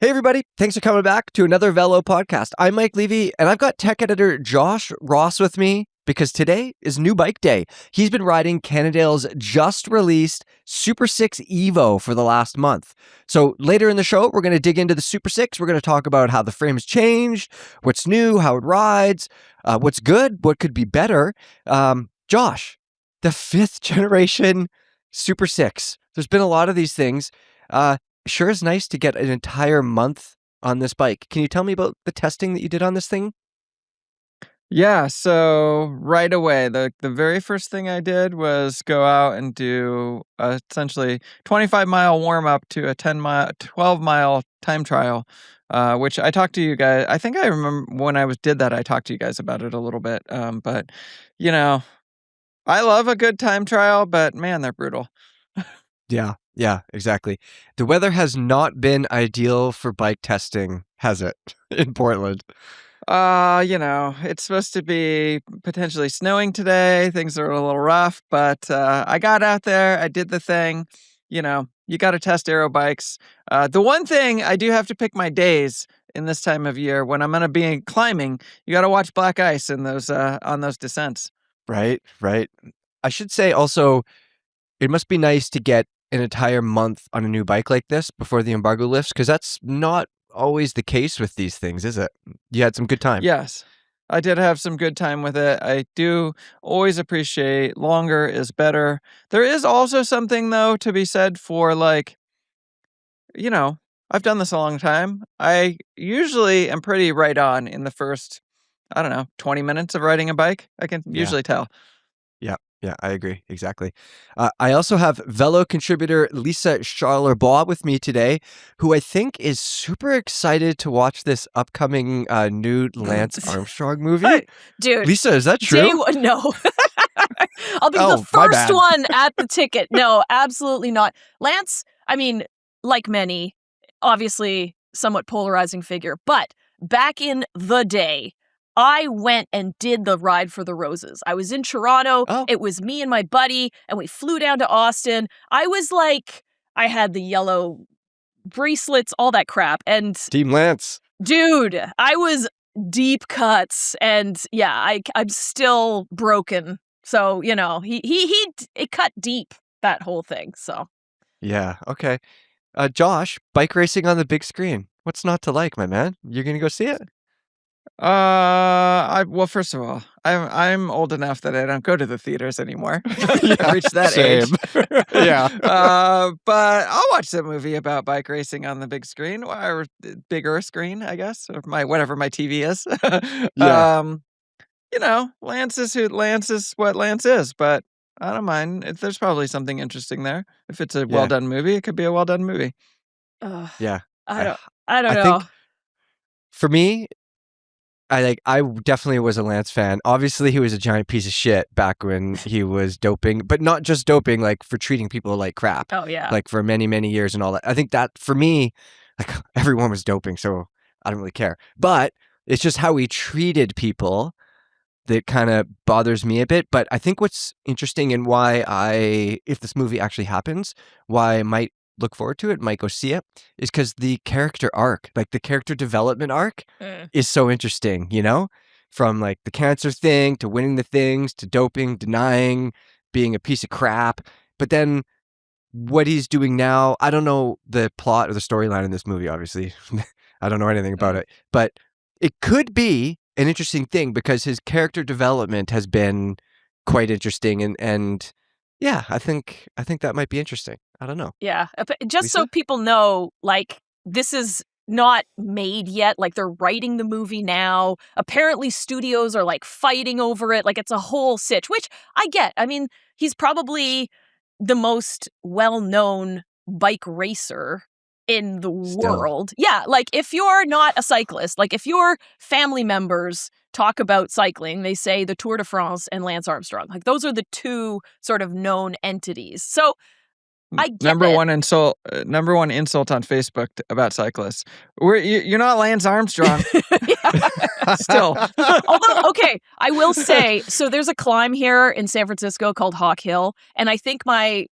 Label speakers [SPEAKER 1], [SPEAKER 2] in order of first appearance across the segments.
[SPEAKER 1] Hey everybody, thanks for coming back to another Velo podcast. I'm Mike Levy, and I've got tech editor Josh Ross with me because today is new bike day. He's been riding Cannondale's just released SuperSix EVO for the last month. So later in the show, we're going to dig into the SuperSix. We're going to talk about how the frame's changed, what's new, how it rides, what's good, what could be better. Josh, the 5th generation SuperSix. There's been a lot of these things. Sure is nice to get an entire month on this bike. Can you tell me about the testing that you did on this thing?
[SPEAKER 2] Yeah, so right away, the very first thing I did was go out and do essentially 25-mile warm-up to a 12-mile time trial, which I talked to you guys. I think I remember when I did that, I talked to you guys about it a little bit. But, you know, I love a good time trial, but man, they're brutal.
[SPEAKER 1] Yeah, exactly. The weather has not been ideal for bike testing, has it, in Portland?
[SPEAKER 2] It's supposed to be potentially snowing today. Things are a little rough, but I got out there. I did the thing. You got to test aero bikes. The one thing I do have to pick my days in this time of year when I'm going to be climbing. You got to watch black ice in those on those descents.
[SPEAKER 1] Right. I should say also, it must be nice to get an entire month on a new bike like this before the embargo lifts, because that's not always the case with these things, is it? You had some good time.
[SPEAKER 2] Yes, I did have some good time with it. I do always appreciate longer is better. There is also something, though, to be said for, like, I've done this a long time. I usually am pretty right on in the first, 20 minutes of riding a bike. I can usually tell.
[SPEAKER 1] Yeah, I agree. Exactly. I also have Velo contributor Lisa Charlerbois with me today, who I think is super excited to watch this upcoming new Lance Armstrong movie.
[SPEAKER 3] Dude.
[SPEAKER 1] Lisa, is that true?
[SPEAKER 3] No. I'll be the first one at the ticket. No, absolutely not. Lance, I mean, like many, obviously somewhat polarizing figure, but back in the day, I went and did the Ride for the Roses. I was in Toronto.
[SPEAKER 1] Oh.
[SPEAKER 3] It was me and my buddy, and we flew down to Austin. I was like, I had the yellow bracelets, all that crap. And
[SPEAKER 1] Team Lance.
[SPEAKER 3] Dude, I was deep cuts. And yeah, I'm still broken. So, it cut deep, that whole thing. So.
[SPEAKER 1] Yeah, okay. Josh, bike racing on the big screen. What's not to like, my man? You're going to go see it?
[SPEAKER 2] Well, first of all, I'm old enough that I don't go to the theaters anymore. I've reached that age.
[SPEAKER 1] Yeah.
[SPEAKER 2] But I'll watch the movie about bike racing on the big screen, or bigger screen, I guess, or whatever my TV is.
[SPEAKER 1] Yeah.
[SPEAKER 2] Lance is what Lance is, but I don't mind. There's probably something interesting there. If it's a well done movie, it could be a well done movie.
[SPEAKER 1] Yeah.
[SPEAKER 3] I don't know.
[SPEAKER 1] Think for me, I definitely was a Lance fan. Obviously, he was a giant piece of shit back when he was doping, but not just doping, like for treating people like crap.
[SPEAKER 3] Oh, yeah.
[SPEAKER 1] Like for many, many years and all that. I think that for me, like everyone was doping, so I don't really care. But it's just how he treated people that kind of bothers me a bit. But I think what's interesting and why if this movie actually happens, why I might look forward to it, might go see it, is because the character arc, like the character development arc is so interesting, from like the cancer thing to winning the things to doping, denying, being a piece of crap. But then what he's doing now, I don't know the plot or the storyline in this movie, obviously. I don't know anything about it, but it could be an interesting thing because his character development has been quite interesting and yeah, I think that might be interesting. I don't know.
[SPEAKER 3] Yeah. Just
[SPEAKER 1] Lisa?
[SPEAKER 3] so people know, like, this is not made yet. Like, they're writing the movie now. Apparently, studios are, like, fighting over it. Like, it's a whole sitch, which I get. I mean, he's probably the most well-known bike racer in the world. Yeah, like, if you're not a cyclist, like, if your family members talk about cycling, they say the Tour de France and Lance Armstrong. Like, those are the two sort of known entities. So I get
[SPEAKER 2] number one insult on Facebook about cyclists. You're not Lance Armstrong. Still.
[SPEAKER 3] Although, okay, I will say, so there's a climb here in San Francisco called Hawk Hill, and I think my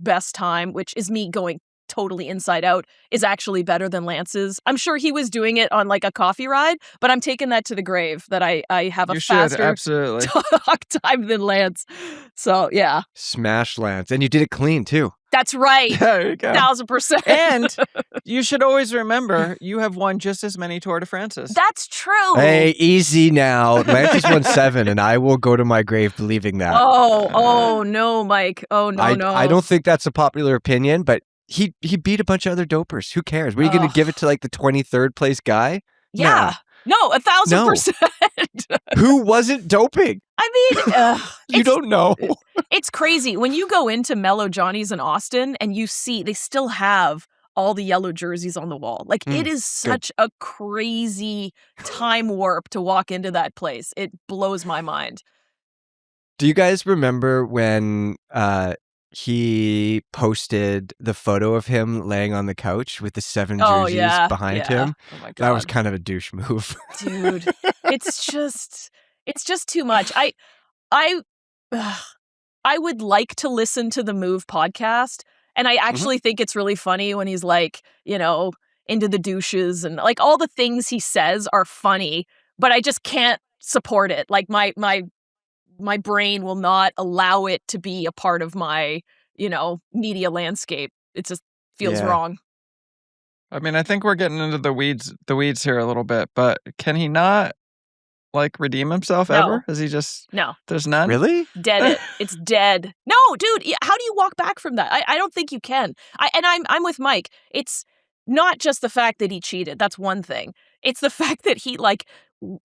[SPEAKER 3] best time, which is me going totally inside out is actually better than Lance's. I'm sure he was doing it on like a coffee ride, but I'm taking that to the grave that I have a faster
[SPEAKER 2] absolutely.
[SPEAKER 3] talk time than Lance. So yeah.
[SPEAKER 1] Smash Lance. And you did it clean too.
[SPEAKER 3] That's right.
[SPEAKER 2] There you go.
[SPEAKER 3] 1000%.
[SPEAKER 2] And you should always remember you have won just as many Tour de France's.
[SPEAKER 3] That's true.
[SPEAKER 1] Hey, easy now. Lance has won 7, and I will go to my grave believing that.
[SPEAKER 3] Oh no, Mike. Oh no, no.
[SPEAKER 1] I don't think that's a popular opinion, but he beat a bunch of other dopers. Who cares? Were you going to give it to like the 23rd place guy?
[SPEAKER 3] Yeah. No, 1000%.
[SPEAKER 1] Who wasn't doping?
[SPEAKER 3] I mean,
[SPEAKER 1] you don't know.
[SPEAKER 3] It's crazy. When you go into Mellow Johnny's in Austin and you see they still have all the yellow jerseys on the wall. Like, it is such a crazy time warp to walk into that place. It blows my mind.
[SPEAKER 1] Do you guys remember when he posted the photo of him laying on the couch with the 7 jerseys behind him?
[SPEAKER 3] Oh my God.
[SPEAKER 1] That was kind of a douche move.
[SPEAKER 3] Dude, it's just too much. I would like to listen to the Move podcast, and I actually think it's really funny when he's like, you know, into the douches and like all the things he says are funny, but I just can't support it. Like my brain will not allow it to be a part of my, you know, media landscape. It just feels wrong.
[SPEAKER 2] I mean, I think we're getting into the weeds here a little bit, but can he not like redeem himself ever? Is he just there's none?
[SPEAKER 1] Really?
[SPEAKER 3] Dead it. It's dead. No, dude, how do you walk back from that? I don't think you can. I'm with Mike. It's not just the fact that he cheated. That's one thing. It's the fact that he like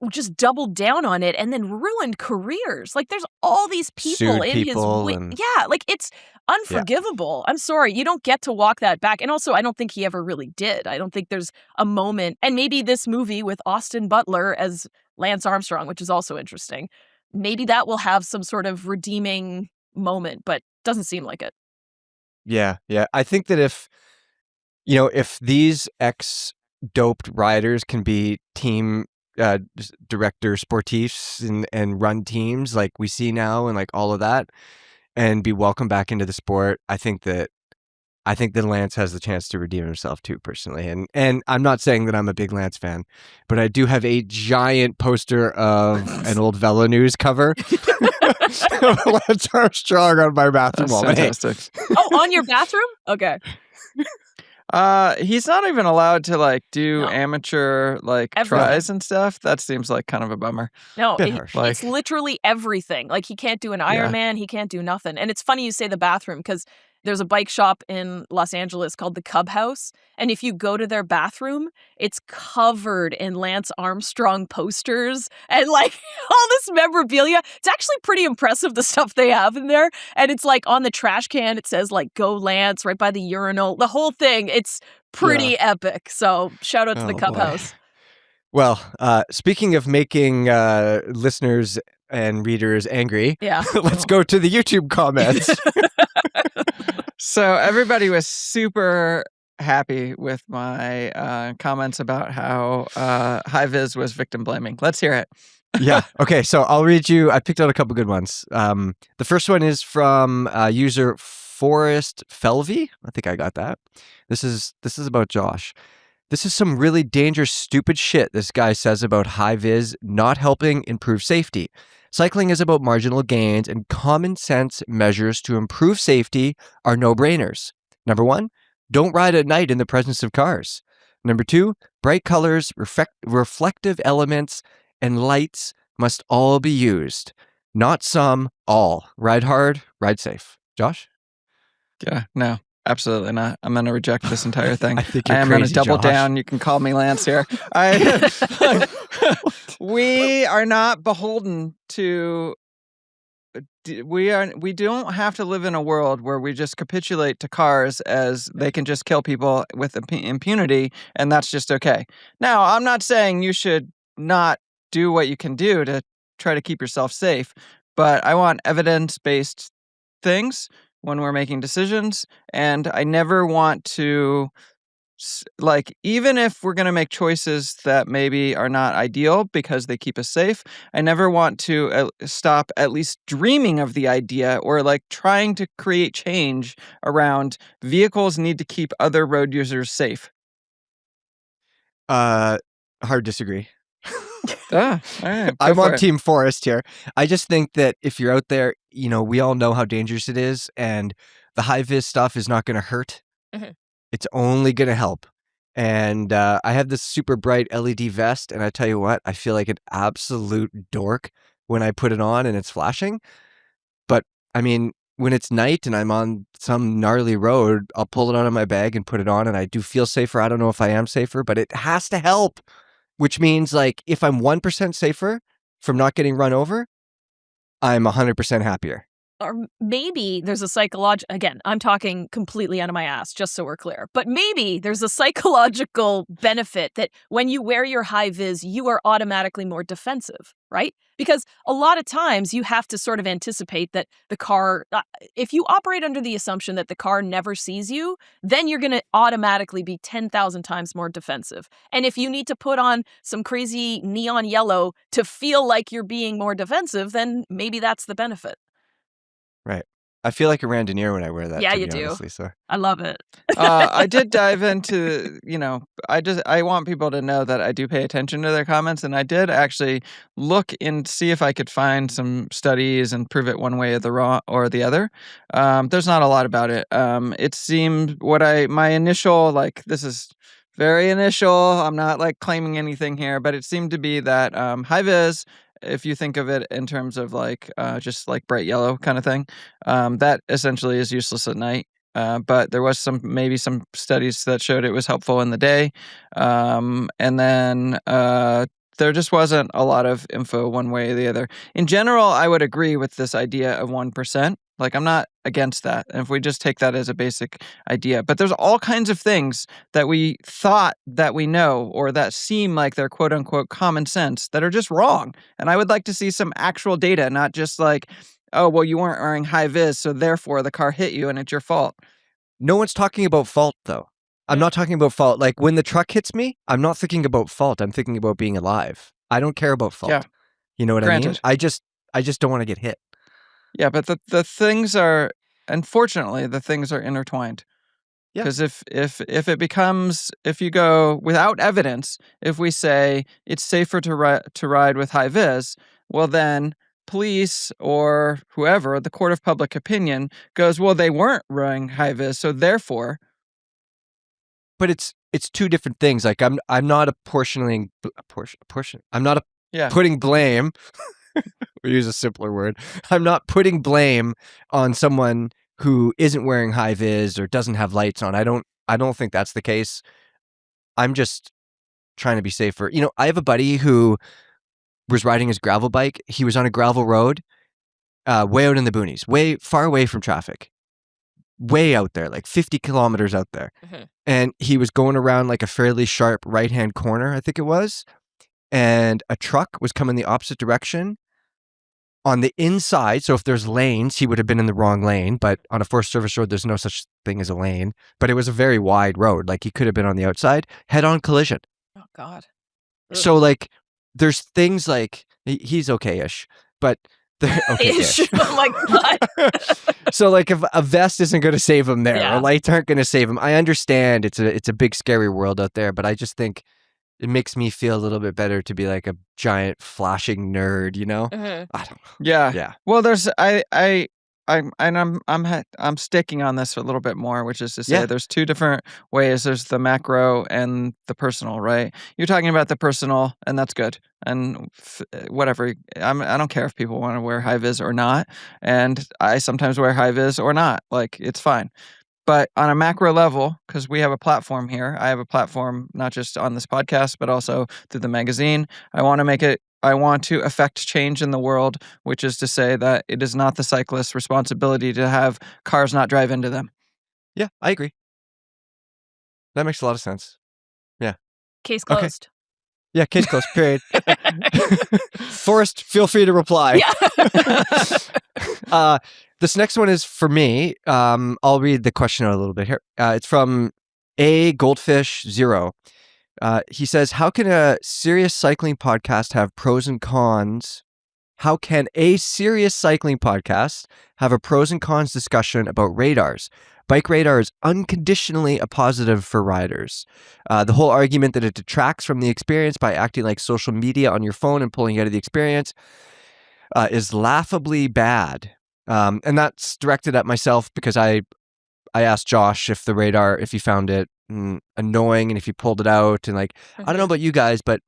[SPEAKER 3] just doubled down on it and then ruined careers. Like there's all these people in his like it's unforgivable. I'm sorry, you don't get to walk that back. And also I don't think he ever really did. I don't think there's a moment, and maybe this movie with Austin Butler as Lance Armstrong, which is also interesting, maybe that will have some sort of redeeming moment, but doesn't seem like it.
[SPEAKER 1] Yeah. I think that if these ex-doped riders can be team director sportifs and run teams like we see now and like all of that and be welcomed back into the sport, I think that Lance has the chance to redeem himself too, personally. And I'm not saying that I'm a big Lance fan, but I do have a giant poster of an old Velo News cover of Lance Armstrong on my bathroom wall.
[SPEAKER 2] Fantastic.
[SPEAKER 3] Oh, on your bathroom? Okay.
[SPEAKER 2] He's not even allowed to like do amateur like tries and stuff. That seems like kind of a bummer.
[SPEAKER 3] No, it's literally everything. Like he can't do an Ironman. He can't do nothing. And it's funny you say the bathroom because there's a bike shop in Los Angeles called the Cub House. And if you go to their bathroom, it's covered in Lance Armstrong posters and like all this memorabilia. It's actually pretty impressive, the stuff they have in there. And it's like on the trash can, it says like "Go Lance" right by the urinal. The whole thing, it's pretty epic. So shout out to the Cub House.
[SPEAKER 1] Well, speaking of making listeners and readers angry, let's go to the YouTube comments.
[SPEAKER 2] So everybody was super happy with my comments about how high vis was victim blaming. Let's hear it.
[SPEAKER 1] Yeah. Okay. So I'll read you. I picked out a couple good ones. The first one is from user Forrest Felvey. I think I got that. This is about Josh. This is some really dangerous, stupid shit this guy says about high vis not helping improve safety. Cycling is about marginal gains, and common sense measures to improve safety are no-brainers. Number 1, don't ride at night in the presence of cars. Number 2, bright colors, reflective elements, and lights must all be used. Not some, all. Ride hard, ride safe. Josh?
[SPEAKER 2] Yeah, no. Absolutely not. I'm going to reject this entire thing.
[SPEAKER 1] I think you're
[SPEAKER 2] I am
[SPEAKER 1] crazy,
[SPEAKER 2] going to double
[SPEAKER 1] Josh.
[SPEAKER 2] down. You can call me Lance here. We are not beholden to. We don't have to live in a world where we just capitulate to cars as they can just kill people with impunity, and that's just okay. Now, I'm not saying you should not do what you can do to try to keep yourself safe, but I want evidence-based things when we're making decisions, and I never want to like, even if we're going to make choices that maybe are not ideal because they keep us safe, I never want to stop at least dreaming of the idea or like trying to create change around vehicles need to keep other road users safe.
[SPEAKER 1] Hard disagree.
[SPEAKER 2] All right,
[SPEAKER 1] I'm
[SPEAKER 2] go for
[SPEAKER 1] on
[SPEAKER 2] it.
[SPEAKER 1] Team Forest here. I just think that if you're out there, we all know how dangerous it is, and the high vis stuff is not going to hurt.
[SPEAKER 3] Mhm.
[SPEAKER 1] It's only going to help. And I have this super bright LED vest, and I tell you what, I feel like an absolute dork when I put it on and it's flashing. But I mean, when it's night and I'm on some gnarly road, I'll pull it out of my bag and put it on, and I do feel safer. I don't know if I am safer, but it has to help. Which means, like, if I'm 1% safer from not getting run over, I'm 100% happier.
[SPEAKER 3] Or maybe there's a psychological, again, I'm talking completely out of my ass, just so we're clear, but maybe there's a psychological benefit that when you wear your high vis, you are automatically more defensive, right? Because a lot of times you have to sort of anticipate that the car, if you operate under the assumption that the car never sees you, then you're going to automatically be 10,000 times more defensive. And if you need to put on some crazy neon yellow to feel like you're being more defensive, then maybe that's the benefit.
[SPEAKER 1] Right. I feel like a Randoneer when I wear that.
[SPEAKER 3] Yeah,
[SPEAKER 1] to
[SPEAKER 3] you
[SPEAKER 1] be
[SPEAKER 3] do.
[SPEAKER 1] honest, Lisa.
[SPEAKER 3] I love it.
[SPEAKER 2] I did dive into, I want people to know that I do pay attention to their comments, and I did actually look and see if I could find some studies and prove it one way or the other. There's not a lot about it. It seemed my initial, like, this is very initial, I'm not like claiming anything here, but it seemed to be that high vis, if you think of it in terms of like just like bright yellow kind of thing, that essentially is useless at night. But there was maybe some studies that showed it was helpful in the day. And then there just wasn't a lot of info one way or the other. In general, I would agree with this idea of 1%. Like, I'm not against that. And if we just take that as a basic idea, but there's all kinds of things that we thought that we know or that seem like they're quote unquote common sense that are just wrong. And I would like to see some actual data, not just like, oh, well, you weren't wearing high vis, so therefore the car hit you and it's your fault.
[SPEAKER 1] No one's talking about fault, though. I'm not talking about fault. Like, when the truck hits me, I'm not thinking about fault. I'm thinking about being alive. I don't care about fault.
[SPEAKER 2] Yeah.
[SPEAKER 1] You know what I mean?
[SPEAKER 2] Granted.
[SPEAKER 1] I just don't want to get hit.
[SPEAKER 2] Yeah, but the things are, unfortunately, the things are intertwined.
[SPEAKER 1] Yeah.
[SPEAKER 2] Because if you go without evidence, if we say it's safer to ride with high vis, well then police or whoever, the court of public opinion, goes, well, they weren't wearing high vis, so therefore.
[SPEAKER 1] But it's two different things. Like, I'm not apportioning. I'm not putting blame. We use a simpler word. I'm not putting blame on someone who isn't wearing high vis or doesn't have lights on. I don't think that's the case. I'm just trying to be safer. I have a buddy who was riding his gravel bike. He was on a gravel road, way out in the boonies, way far away from traffic, way out there, like 50 kilometers out there.
[SPEAKER 3] Mm-hmm.
[SPEAKER 1] And he was going around like a fairly sharp right-hand corner, I think it was. And a truck was coming the opposite direction on the inside. So if there's lanes, he would have been in the wrong lane. But on a Forest Service road, there's no such thing as a lane. But it was a very wide road. Like, he could have been on the outside. Head-on collision.
[SPEAKER 3] Oh, God.
[SPEAKER 1] So, like, there's things like, he's okay-ish. But, okay-ish.
[SPEAKER 3] Oh, my God.
[SPEAKER 1] So, like, if a vest isn't going to save him there, or lights aren't going to save him, I understand it's a big, scary world out there. But I just think it makes me feel a little bit better to be like a giant flashing nerd,
[SPEAKER 3] Mm-hmm.
[SPEAKER 1] I don't know.
[SPEAKER 2] Yeah. Well, there's I'm sticking on this a little bit more, which is to say there's two different ways. There's the macro and the personal, right? You're talking about the personal, and that's good. And whatever, I don't care if people want to wear high vis or not, and I sometimes wear high vis or not. Like, it's fine. But on a macro level, because we have a platform here, I have a platform not just on this podcast, but also through the magazine. I want to affect change in the world, which is to say that it is not the cyclist's responsibility to have cars not drive into them.
[SPEAKER 1] Yeah, I agree. That makes a lot of sense. Yeah.
[SPEAKER 3] Case closed.
[SPEAKER 1] Okay. Yeah, case closed, period. Forrest, feel free to reply.
[SPEAKER 3] Yeah.
[SPEAKER 1] This next one is for me. I'll read the question out a little bit here. It's from A Goldfish 0. He says, how can a serious cycling podcast have pros and cons? How can a serious cycling podcast have a pros and cons discussion about radars? Bike radar is unconditionally a positive for riders. The whole argument that it detracts from the experience by acting like social media on your phone and pulling you out of the experience is laughably bad. And that's directed at myself because I asked Josh if the radar, if he found it annoying and if he pulled it out. And like, I don't know about you guys, but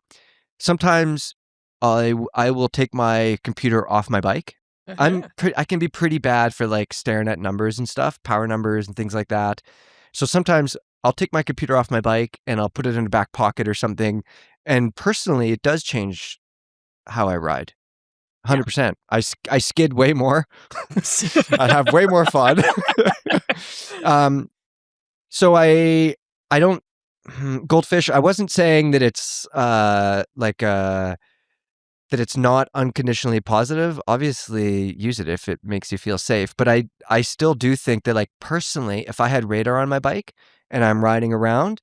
[SPEAKER 1] sometimes I will take my computer off my bike. I can be pretty bad for like staring at numbers and stuff, power numbers and things like that. So sometimes I'll take my computer off my bike and I'll put it in a back pocket or something. And personally, it does change how I ride. 100%. I skid way more. I have way more fun. So I don't Goldfish. I wasn't saying that it's that it's not unconditionally positive. Obviously, use it if it makes you feel safe. But I still do think that, like, personally, if I had radar on my bike and I'm riding around,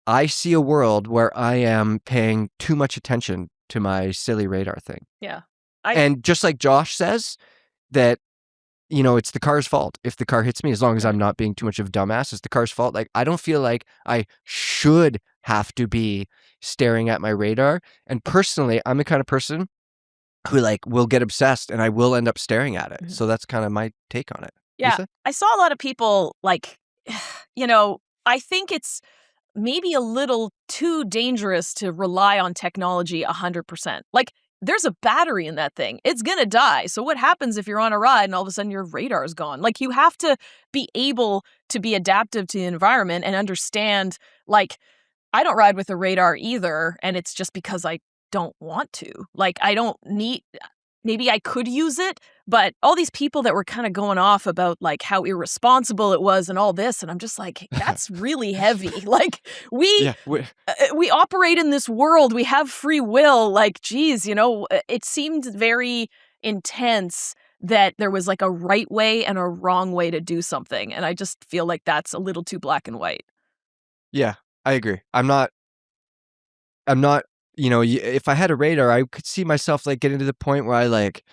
[SPEAKER 1] I see a world where I am paying too much attention to my silly radar thing.
[SPEAKER 3] Yeah.
[SPEAKER 1] And just like Josh says, that, you know, it's the car's fault if the car hits me, as long as I'm not being too much of a dumbass. It's the car's fault. Like, I don't feel like I should have to be staring at my radar. And personally, I'm the kind of person who like will get obsessed and I will end up staring at it. So that's kind of my take on it.
[SPEAKER 3] Yeah.
[SPEAKER 1] Lisa?
[SPEAKER 3] I saw a lot of people like, you know, I think it's maybe a little too dangerous to rely on technology 100%. Like, there's a battery in that thing. It's going to die. So what happens if you're on a ride and all of a sudden your radar is gone? Like, you have to be able to be adaptive to the environment and understand, like, I don't ride with a radar either. And it's just because I don't want to. Like, I don't need, maybe I could use it, but all these people that were kind of going off about like how irresponsible it was and all this. And I'm just like, that's really heavy. Like, we operate in this world. We have free will. Like, geez, you know, it seemed very intense that there was like a right way and a wrong way to do something. And I just feel like that's a little too black and white.
[SPEAKER 1] Yeah, I agree. I'm not, you know, if I had a radar, I could see myself like getting to the point where I like,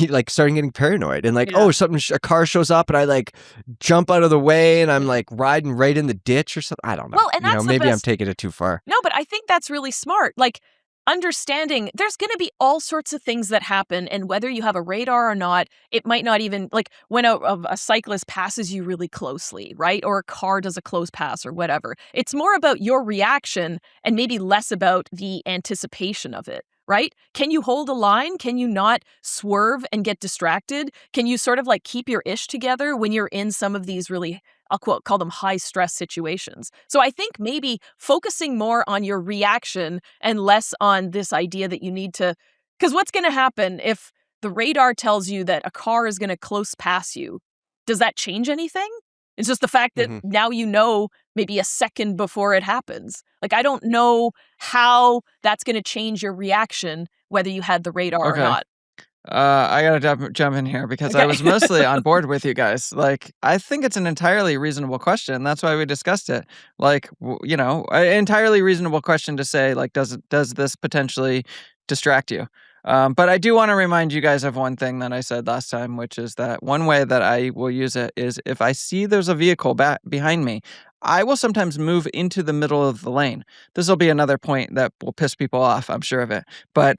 [SPEAKER 1] like starting getting paranoid and like, oh, a car shows up and I like jump out of the way and I'm like riding right in the ditch or something. I don't know.
[SPEAKER 3] Well, and that's
[SPEAKER 1] maybe I'm taking it too far.
[SPEAKER 3] No, but I think that's really smart. Like, understanding there's going to be all sorts of things that happen, and whether you have a radar or not, it might not even, like, when a cyclist passes you really closely, right? Or a car does a close pass or whatever. It's more about your reaction and maybe less about the anticipation of it, right? Can you hold a line? Can you not swerve and get distracted? Can you sort of like keep your ish together when you're in some of these really, I'll call them high stress situations? So I think maybe focusing more on your reaction and less on this idea that you need to, because what's going to happen if the radar tells you that a car is going to close pass you? Does that change anything? It's just the fact that now you know maybe a second before it happens. Like, I don't know how that's going to change your reaction, whether you had the radar or not.
[SPEAKER 2] I gotta jump in here because I was mostly on board with you guys. Like, I think it's an entirely reasonable question. That's why we discussed it. Like, you know, an entirely reasonable question to say, like, does this potentially distract you? But I do want to remind you guys of one thing that I said last time, which is that one way that I will use it is if I see there's a vehicle behind me, I will sometimes move into the middle of the lane. This will be another point that will piss people off, I'm sure of it. But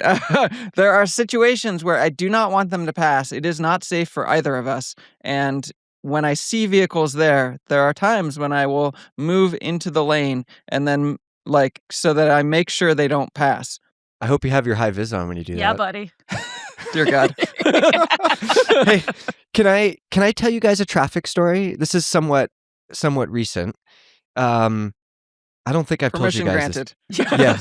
[SPEAKER 2] there are situations where I do not want them to pass. It is not safe for either of us. And when I see vehicles there are times when I will move into the lane and then, like, so that I make sure they don't pass.
[SPEAKER 1] I hope you have your high vis on when you do that.
[SPEAKER 3] Yeah, buddy.
[SPEAKER 2] Dear God.
[SPEAKER 1] Hey, can I tell you guys a traffic story? This is somewhat recent. I don't think I've told you guys
[SPEAKER 2] granted.
[SPEAKER 1] this. Yeah.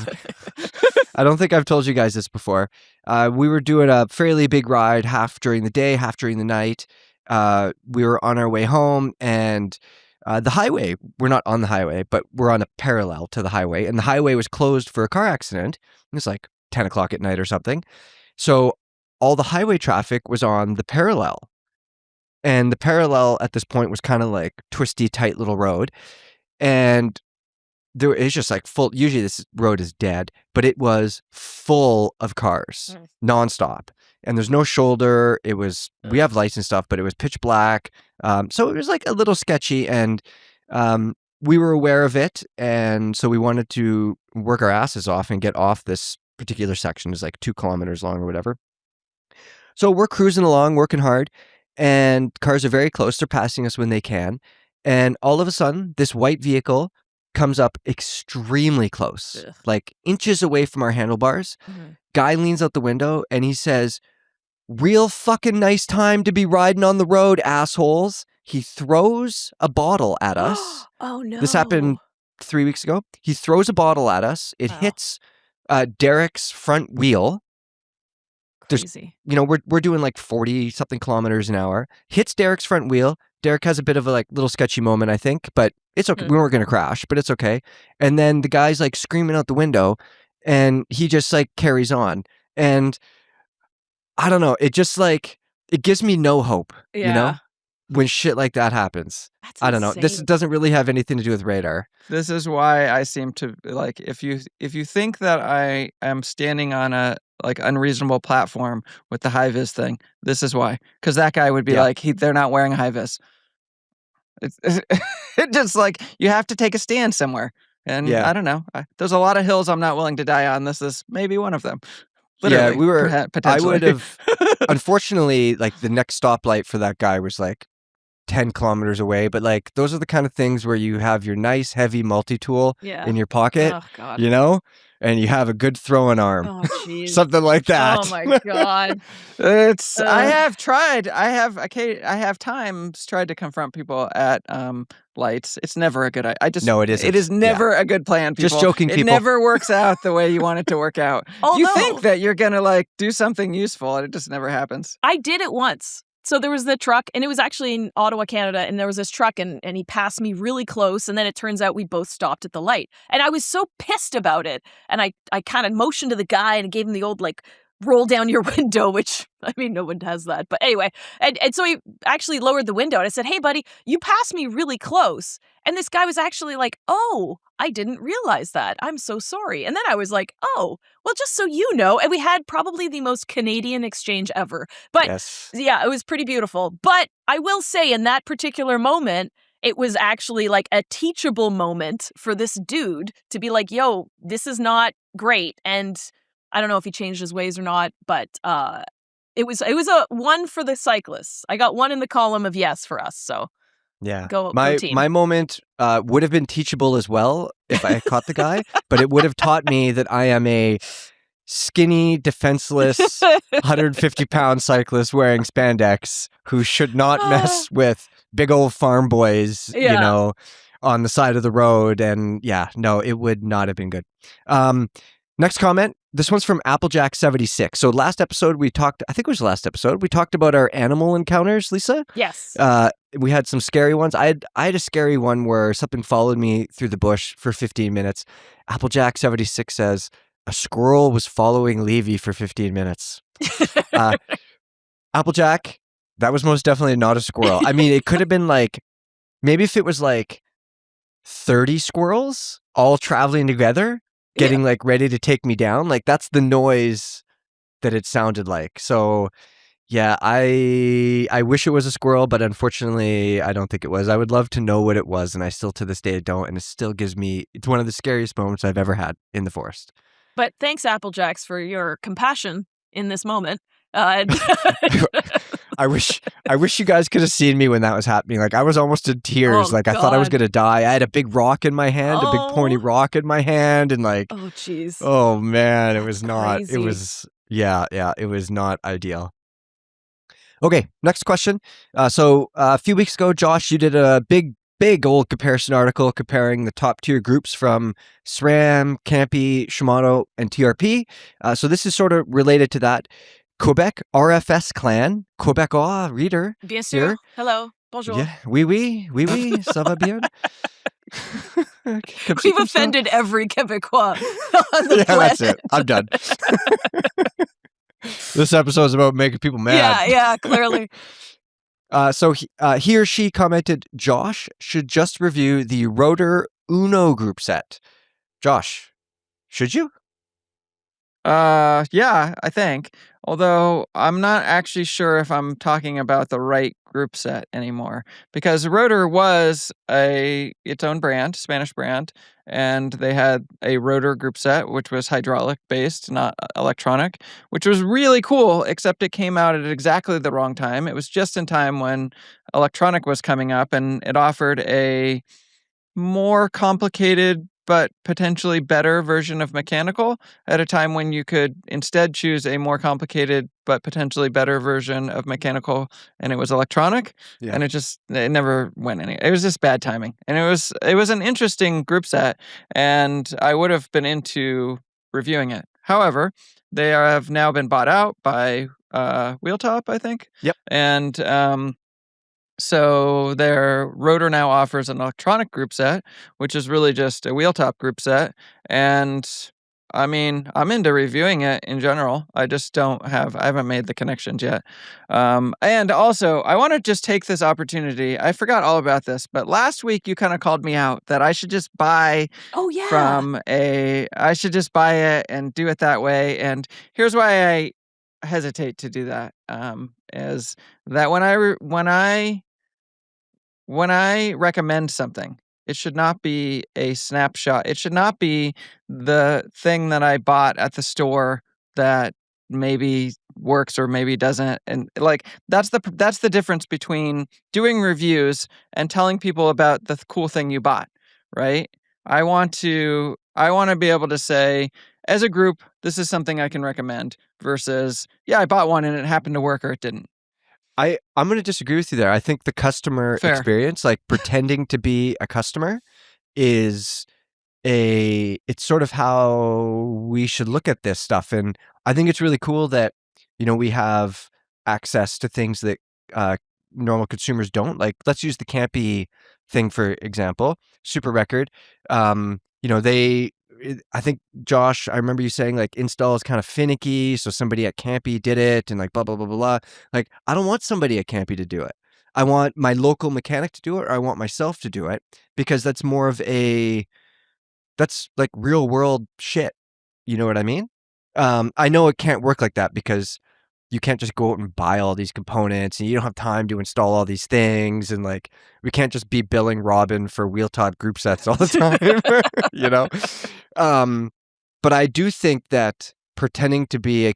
[SPEAKER 1] I don't think I've told you guys this before. We were doing a fairly big ride, half during the day, half during the night. We were on our way home, and the highway, we're not on the highway, but we're on a parallel to the highway, and the highway was closed for a car accident. It was like 10 o'clock at night or something. So all the highway traffic was on the parallel. And the parallel at this point was kind of like twisty, tight little road. and there is just like full. Usually this road is dead, but it was full of cars nonstop, and there's no shoulder. It was we have lights and stuff, but it was pitch black, so it was like a little sketchy, and we were aware of it, and so we wanted to work our asses off and get off this particular section. It's like 2 kilometers long or whatever. So we're cruising along, working hard, and cars are very close. They're passing us when they can, and all of a sudden, this white vehicle comes up extremely close, like inches away from our handlebars. Guy leans out the window and he says, "Real fucking nice time to be riding on the road, assholes." He throws a bottle at us.
[SPEAKER 3] Oh no.
[SPEAKER 1] This happened 3 weeks ago. He throws a bottle at us. It hits Derek's front wheel.
[SPEAKER 3] Crazy.
[SPEAKER 1] We're doing like 40 something kilometers an hour. Hits Derek's front wheel. Derek has a bit of a like little sketchy moment, I think, but it's okay. We weren't going to crash, but it's okay. And then the guy's like screaming out the window, and he just like carries on. And I don't know. It just like, it gives me no hope, when shit like that happens.
[SPEAKER 3] That's
[SPEAKER 1] I don't know. This doesn't really have anything to do with radar.
[SPEAKER 2] This is why I seem to like, if you think that I am standing on a like unreasonable platform with the high vis thing, this is why. Because that guy would be like, they're not wearing a high vis. It's just like, you have to take a stand somewhere. And I don't know. There's a lot of hills I'm not willing to die on. This is maybe one of them. Literally,
[SPEAKER 1] we were.
[SPEAKER 2] Potentially.
[SPEAKER 1] I would have. Unfortunately, like the next stoplight for that guy was like 10 kilometers away. But like those are the kind of things where you have your nice heavy multi-tool in your pocket, and you have a good throwing arm.
[SPEAKER 3] Oh, jeez.
[SPEAKER 1] Something like that.
[SPEAKER 3] Oh my God.
[SPEAKER 2] I have tried. I have times tried to confront people at lights. It's never a good idea. No, it isn't. It is never a good plan, people.
[SPEAKER 1] Just joking, people.
[SPEAKER 2] It never works out the way you want it to work out. You think that you're gonna like do something useful, and it just never happens.
[SPEAKER 3] I did it once. So there was the truck, and it was actually in Ottawa, Canada, and there was this truck, and he passed me really close, and then it turns out we both stopped at the light. And I was so pissed about it, and I kind of motioned to the guy and gave him the old, like, roll down your window, which, I mean, no one has that. But anyway, and so he actually lowered the window, and I said, "Hey, buddy, you passed me really close." And this guy was actually like, "Oh, I didn't realize that. I'm so sorry." And then I was like, "Oh, well, just so you know." And we had probably the most Canadian exchange ever. But yeah, it was pretty beautiful. But I will say in that particular moment, it was actually like a teachable moment for this dude to be like, "Yo, this is not great." And I don't know if he changed his ways or not, but it was a 1 for the cyclists. I got 1 in the column of yes for us. So go team.
[SPEAKER 1] My moment would have been teachable as well if I had caught the guy, but it would have taught me that I am a skinny, defenseless, 150-pound cyclist wearing spandex who should not mess with big old farm boys, on the side of the road. And it would not have been good. Next comment. This one's from Applejack76. So last episode we talked about our animal encounters, Lisa.
[SPEAKER 3] Yes.
[SPEAKER 1] We had some scary ones. I had a scary one where something followed me through the bush for 15 minutes. Applejack76 says, a squirrel was following Levy for 15 minutes. Applejack, that was most definitely not a squirrel. I mean, it could have been like, maybe if it was like 30 squirrels all traveling together, getting like ready to take me down. Like that's the noise that it sounded like. So yeah, I wish it was a squirrel, but unfortunately I don't think it was. I would love to know what it was, and I still to this day don't, and it still gives me, it's one of the scariest moments I've ever had in the forest.
[SPEAKER 3] But thanks, Applejacks, for your compassion in this moment.
[SPEAKER 1] I wish you guys could have seen me when that was happening. Like I was almost in tears. I thought I was gonna die. I had a big rock in my hand, a big pointy rock in my hand, and like,
[SPEAKER 3] oh jeez,
[SPEAKER 1] oh man, it was not.
[SPEAKER 3] Crazy.
[SPEAKER 1] It was it was not ideal. Okay, next question. So a few weeks ago, Josh, you did a big old comparison article comparing the top tier groups from SRAM, Campy, Shimano, and TRP. So this is sort of related to that. Quebec RFS clan, Québécois reader.
[SPEAKER 3] Bien sûr.
[SPEAKER 1] Here.
[SPEAKER 3] Hello. Bonjour.
[SPEAKER 1] Yeah. Oui, ça va bien.
[SPEAKER 3] We've offended every Québécois on the planet.
[SPEAKER 1] That's it. I'm done. This episode is about making people mad.
[SPEAKER 3] Yeah, clearly.
[SPEAKER 1] So he or she commented, Josh should just review the Rotor Uno group set. Josh, should you?
[SPEAKER 2] Yeah, I think. Although I'm not actually sure if I'm talking about the right group set anymore, because Rotor was its own brand, Spanish brand, and they had a Rotor group set, which was hydraulic based, not electronic, which was really cool, except it came out at exactly the wrong time. It was just in time when electronic was coming up, and it offered a more complicated but potentially better version of mechanical at a time when you could instead choose a more complicated but potentially better version of mechanical, and it was electronic.
[SPEAKER 1] Yeah.
[SPEAKER 2] And it never went any. It was just bad timing, and it was an interesting group set, and I would have been into reviewing it. However, they have now been bought out by Wheeltop, I think.
[SPEAKER 1] Yep.
[SPEAKER 2] And so their Rotor now offers an electronic group set, which is really just a wheeltop group set. And I mean, I'm into reviewing it in general. I just I haven't made the connections yet. And also, I want to just take this opportunity. I forgot all about this, but last week you kind of called me out that I should just buy I should just buy it and do it that way. And here's why I hesitate to do that. Is that when I recommend something, it should not be a snapshot. It should not be the thing that I bought at the store that maybe works or maybe doesn't. And like that's the difference between doing reviews and telling people about the cool thing you bought, right? I want to be able to say, as a group, this is something I can recommend versus, yeah, I bought one and it happened to work or it didn't.
[SPEAKER 1] I'm going to disagree with you there. I think the customer
[SPEAKER 2] Fair.
[SPEAKER 1] experience, like pretending to be a customer, it's sort of how we should look at this stuff. And I think it's really cool that, we have access to things that normal consumers don't. Like, let's use the Campy thing, for example, Super Record. I think, Josh, I remember you saying like install is kind of finicky, so somebody at Campy did it and like blah, blah, blah, blah, blah. Like, I don't want somebody at Campy to do it. I want my local mechanic to do it, or I want myself to do it, because that's more of that's like real world shit. You know what I mean? I know it can't work like that because you can't just go out and buy all these components and you don't have time to install all these things. And like, we can't just be billing Robin for wheeltop group sets all the time, But I do think that pretending to be a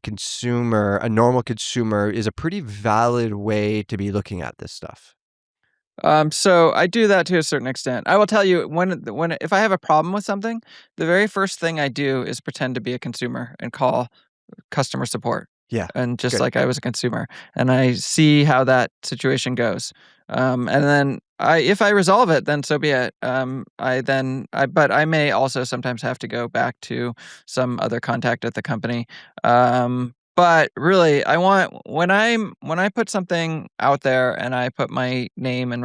[SPEAKER 1] normal consumer, is a pretty valid way to be looking at this stuff.
[SPEAKER 2] So I do that to a certain extent. I will tell you if I have a problem with something, the very first thing I do is pretend to be a consumer and call customer support.
[SPEAKER 1] Yeah.
[SPEAKER 2] And just
[SPEAKER 1] good.
[SPEAKER 2] like I was a consumer, and I see how that situation goes. And then if I resolve it, then so be it. But I may also sometimes have to go back to some other contact at the company. But really, I want when I put something out there and I put my name and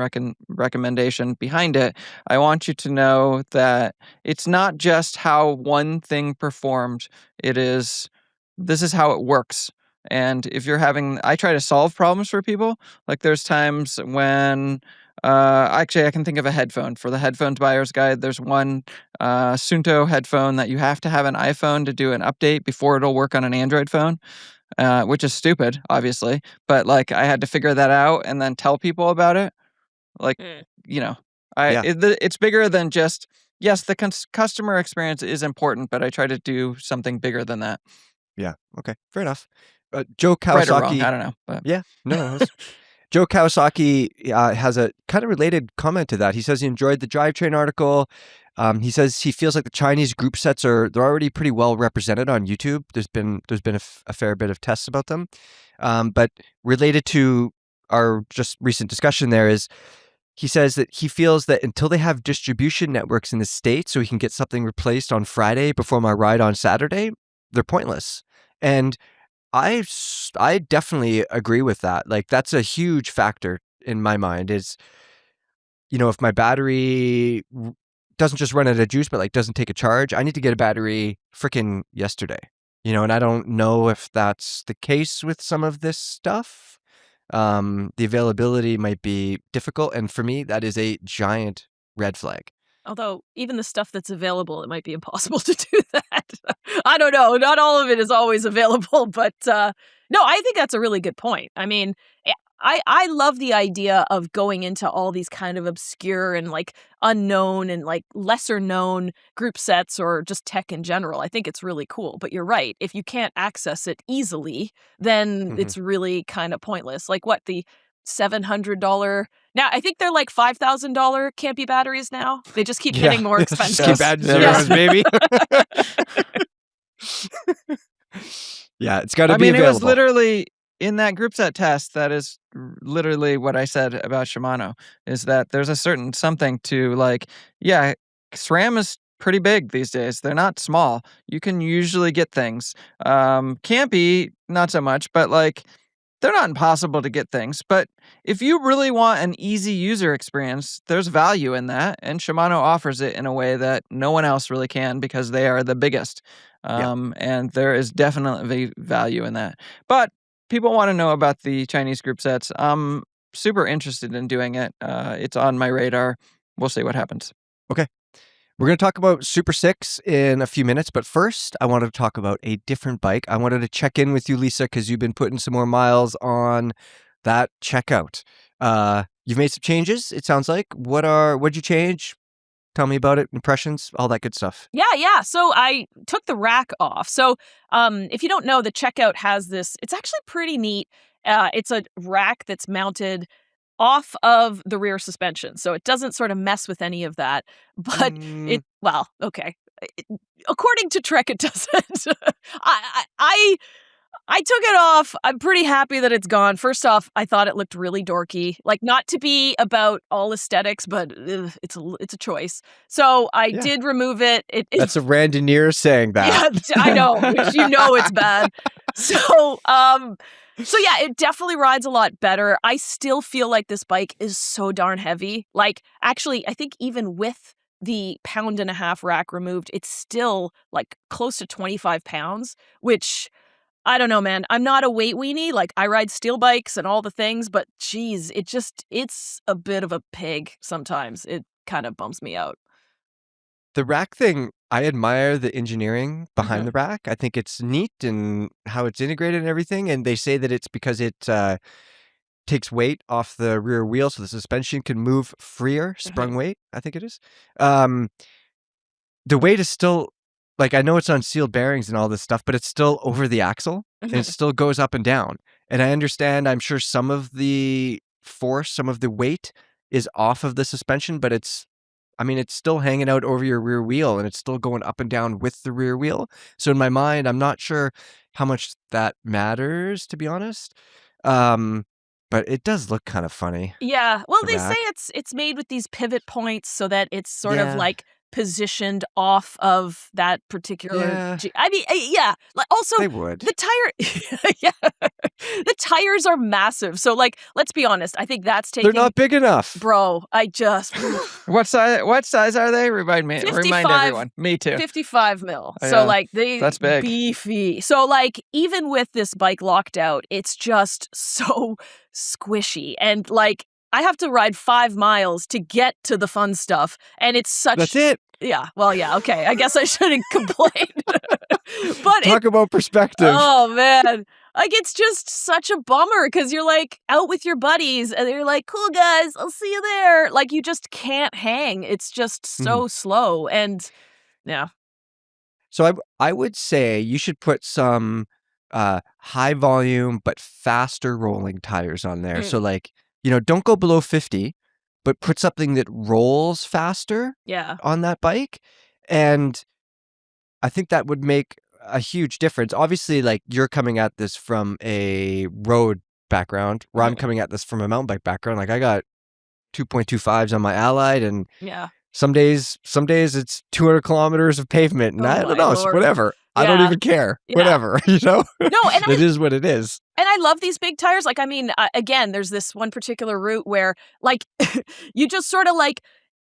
[SPEAKER 2] recommendation behind it, I want you to know that it's not just how one thing performed. This is how it works. And if you're I try to solve problems for people. Like there's times when, actually I can think of a headphone. For the headphones buyer's guide, there's one Sunto headphone that you have to have an iPhone to do an update before it'll work on an Android phone, which is stupid, obviously. But like I had to figure that out and then tell people about it. Like, it's bigger than just, yes, the customer experience is important, but I try to do something bigger than that.
[SPEAKER 1] Yeah. Okay. Fair enough. Joe Kawasaki.
[SPEAKER 2] Right or wrong, I don't know. But.
[SPEAKER 1] Yeah. No. Joe Kawasaki has a kind of related comment to that. He says he enjoyed the drivetrain article. He says he feels like the Chinese group sets they're already pretty well represented on YouTube. There's been a fair bit of tests about them. But related to our just recent discussion there is, he says that he feels that until they have distribution networks in the States so he can get something replaced on Friday before my ride on Saturday, they're pointless. And I definitely agree with that. Like, that's a huge factor in my mind is, if my battery doesn't just run out of juice, but like doesn't take a charge, I need to get a battery freaking yesterday, and I don't know if that's the case with some of this stuff. The availability might be difficult, and for me, that is a giant red flag.
[SPEAKER 3] Although even the stuff that's available, it might be impossible to do that. I don't know. Not all of it is always available, but no, I think that's a really good point. I mean, I love the idea of going into all these kind of obscure and like unknown and like lesser known group sets or just tech in general. I think it's really cool. But you're right. If you can't access it easily, then it's really kind of pointless. Like what, the $700 now, I think they're like $5,000 campy batteries now. They just keep getting more expensive.
[SPEAKER 1] Keep adding zeros, baby. Yeah, it's got to be available.
[SPEAKER 2] It was literally in that group set test. That is literally what I said about Shimano, is that there's a certain something to like, yeah, SRAM is pretty big these days. They're not small. You can usually get things. Campy, not so much, but like, they're not impossible to get things, but if you really want an easy user experience, there's value in that, and Shimano offers it in a way that no one else really can because they are the biggest, and there is definitely value in that. But people want to know about the Chinese group sets. I'm super interested in doing it. It's on my radar. We'll see what happens.
[SPEAKER 1] Okay. We're going to talk about SuperSix in a few minutes, but first, I wanted to talk about a different bike. I wanted to check in with you, Lisa, because you've been putting some more miles on that checkout. You've made some changes, it sounds like. What'd you change? Tell me about it, impressions, all that good stuff.
[SPEAKER 3] Yeah. So I took the rack off. So if you don't know, the checkout has this, it's actually pretty neat. It's a rack that's mounted off of the rear suspension. So it doesn't sort of mess with any of that. But okay. According to Trek, it doesn't. I took it off. I'm pretty happy that it's gone. First off, I thought it looked really dorky. Like, not to be about all aesthetics, but it's a choice. So I did remove it.
[SPEAKER 1] That's a Randoneer saying that.
[SPEAKER 3] Yeah, I know. Which it's bad. So yeah, it definitely rides a lot better. I still feel like this bike is so darn heavy. Like, actually, I think even with the 1.5 pound rack removed, it's still like close to 25 pounds, which I don't know, man. I'm not a weight weenie. Like, I ride steel bikes and all the things, but geez, it's a bit of a pig sometimes. It kind of bumps me out.
[SPEAKER 1] The rack thing, I admire the engineering behind the rack. I think it's neat and how it's integrated and everything. And they say that it's because it takes weight off the rear wheel, so the suspension can move freer, sprung weight, I think it is. The weight is still, like, I know it's on sealed bearings and all this stuff, but it's still over the axle and it still goes up and down. And I understand, I'm sure some of the force, some of the weight is off of the suspension, but it's still hanging out over your rear wheel and it's still going up and down with the rear wheel. So in my mind, I'm not sure how much that matters, to be honest. But it does look kind of funny.
[SPEAKER 3] Yeah. Well, they say it's made with these pivot points so that it's sort of like positioned off of that particular. Like, also,
[SPEAKER 2] they would.
[SPEAKER 3] The tire. The tires are massive. So, like, let's be honest. I think that's taking.
[SPEAKER 1] They're not big enough,
[SPEAKER 3] bro. I just.
[SPEAKER 2] What size are they? Remind everyone. Me too.
[SPEAKER 3] 55 mil. So like
[SPEAKER 2] that's big.
[SPEAKER 3] Beefy. So like even with this bike locked out, it's just so squishy, and like I have to ride 5 miles to get to the fun stuff, and it's such.
[SPEAKER 1] That's it.
[SPEAKER 3] Yeah. Well, yeah. Okay. I guess I shouldn't complain. But
[SPEAKER 1] talk about perspective.
[SPEAKER 3] Oh man. Like, it's just such a bummer because you're like out with your buddies and you're like, cool guys, I'll see you there. Like, you just can't hang. It's just so slow. And yeah.
[SPEAKER 1] So I would say you should put some high volume but faster rolling tires on there. So like, don't go below 50, but put something that rolls faster on that bike. And I think that would make a huge difference. Obviously, like, you're coming at this from a road background, where I'm coming at this from a mountain bike background. Like, I got 2.25s on my Allied, and some days it's 200 kilometers of pavement, and I don't know, it's whatever. I don't even care. Whatever, No, and it is what it is.
[SPEAKER 3] And I love these big tires. Like, I mean, again, there's this one particular route where, like, you just sort of like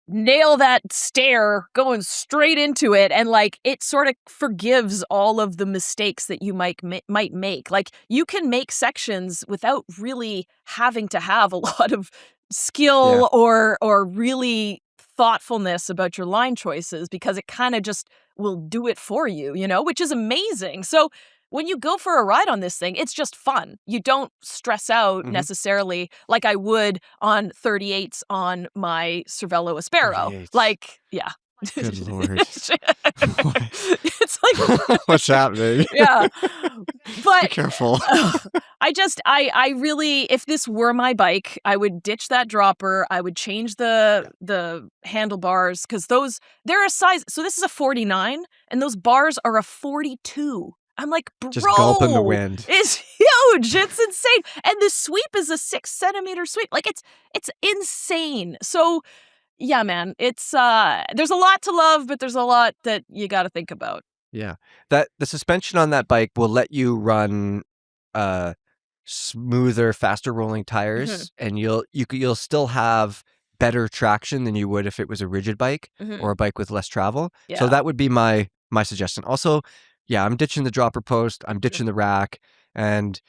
[SPEAKER 3] nail that stair going straight into it, and like it sort of forgives all of the mistakes that you might make. Like you can make sections without really having to have a lot of skill or really thoughtfulness about your line choices, because it kind of just will do it for you, which is amazing. So when you go for a ride on this thing, it's just fun. You don't stress out necessarily like I would on 38s on my Cervélo Aspero.
[SPEAKER 1] 38s.
[SPEAKER 3] Like, yeah.
[SPEAKER 1] Good Lord.
[SPEAKER 3] It's like...
[SPEAKER 1] What's happening?
[SPEAKER 3] Yeah. But
[SPEAKER 1] be careful.
[SPEAKER 3] I really, if this were my bike, I would ditch that dropper. I would change the handlebars, because they're a size. So this is a 49 and those bars are a 42. I'm like, bro,
[SPEAKER 1] just gulp in the wind.
[SPEAKER 3] It's huge. It's insane. And the sweep is a 6 centimeter sweep. Like it's insane. So yeah, man, it's there's a lot to love, but there's a lot that you got to think about.
[SPEAKER 1] Yeah, the suspension on that bike will let you run smoother, faster rolling tires, and you'll still have better traction than you would if it was a rigid bike or a bike with less travel.
[SPEAKER 3] Yeah.
[SPEAKER 1] So that would be my suggestion. Also, yeah, I'm ditching the dropper post, I'm ditching the rack, and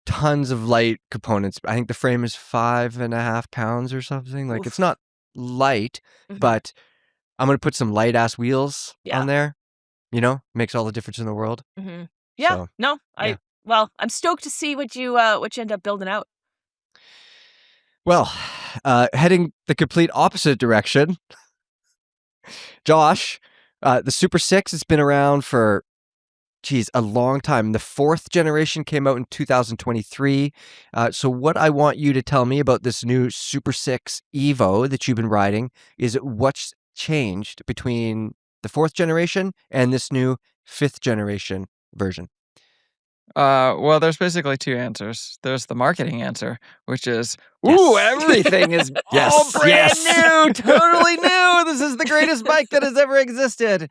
[SPEAKER 1] tons of light components. I think the frame is 5.5 pounds or something. Like, it's not light, but I'm going to put some light ass wheels on there. Makes all the difference in the world.
[SPEAKER 3] Yeah,
[SPEAKER 1] So,
[SPEAKER 3] no, I'm stoked to see what you end up building out.
[SPEAKER 1] Well, heading the complete opposite direction, Josh, the SuperSix has been around for, a long time. The 4th generation came out in 2023. So what I want you to tell me about this new SuperSix EVO that you've been riding is what's changed between the 4th generation and this new 5th generation version.
[SPEAKER 2] Well, there's basically 2 answers. There's the marketing answer, which is, ooh, everything is all brand new, totally new. This is the greatest bike that has ever existed.